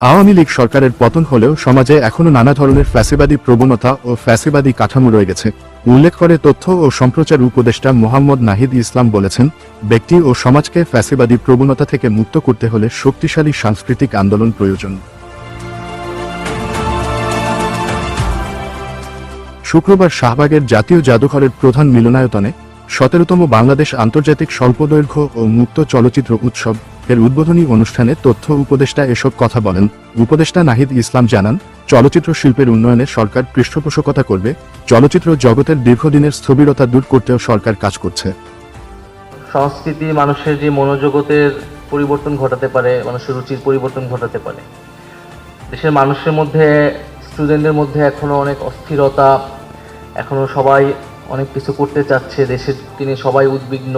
আওয়ামী লীগ সরকারের পতন হলেও সমাজে এখনো নানা ধরনের ফ্যাসিবাদী প্রবণতা ও ফ্যাসিবাদী কাঠামো রয়ে গেছে। উল্লেখ করে তথ্য ও সম্প্রচার উপদেষ্টা মোহাম্মদ নাহিদ ইসলাম বলেছেন, ব্যক্তি ও সমাজকে ফ্যাসিবাদী প্রবণতা থেকে মুক্ত করতে হলে শক্তিশালী সাংস্কৃতিক আন্দোলন প্রয়োজন। শুক্রবার শাহবাগের জাতীয় জাদুঘরের প্রধান মিলনায়তনে ১৭তম বাংলাদেশ আন্তর্জাতিক স্বল্পদৈর্ঘ্য ও মুক্ত চলচ্চিত্র উৎসব এর উদ্বোধনী অনুষ্ঠানে তথ্য উপদেষ্টা এসব কথা বলেন। উপদেষ্টা নাহিদ ইসলাম জানান, চলচ্চিত্র শিল্পের উন্নয়নে সরকার পৃষ্ঠপোষকতা করবে। চলচ্চিত্র জগতের দীর্ঘদিনের স্থবিরতা দূর করতেও সরকার কাজ করছে। সংস্কৃতি মানুষের যে মনোজগতের পরিবর্তন ঘটাতে পারে, মানুষের রুচির পরিবর্তন ঘটাতে পারে। দেশের মানুষের মধ্যে, স্টুডেন্টদের মধ্যে এখনো অনেক অস্থিরতা, এখনো সবাই অনেক কিছু করতে চাচ্ছে, দেশের তিনি সবাই উদ্বিগ্ন,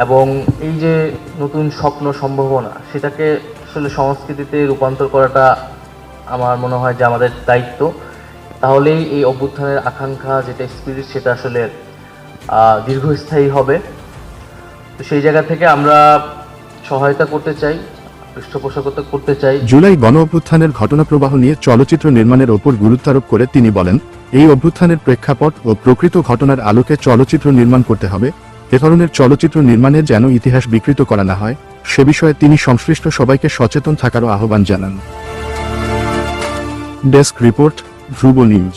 এবং এই যে নতুন স্বপ্ন সম্ভাবনা সেটাকে আসলে সংস্কৃতিতে রূপান্তর করাটা আমার মনে হয় যে আমাদের দায়িত্ব। তাহলেই এই অভ্যুত্থানের আকাঙ্ক্ষা যেটা স্পিরিট সেটা আসলে দীর্ঘস্থায়ী হবে। তো সেই জায়গা থেকে আমরা সহায়তা করতে চাই, পৃষ্ঠপোষকতা করতে চাই। জুলাই গণ অভ্যুত্থানের ঘটনাপ্রবাহ নিয়ে চলচ্চিত্র নির্মাণের ওপর গুরুত্বারোপ করে তিনি বলেন, এই অভ্যুত্থানের প্রেক্ষাপট ও প্রকৃত ঘটনার আলোকে চলচ্চিত্র নির্মাণ করতে হবে। এ ধরনের চলচ্চিত্র নির্মাণে যেন ইতিহাস বিকৃত করা না হয়, সে বিষয়ে তিনি সংশ্লিষ্ট সবাইকে সচেতন থাকারও আহ্বান জানান। ডেস্ক রিপোর্ট, ধ্রুব নিউজ।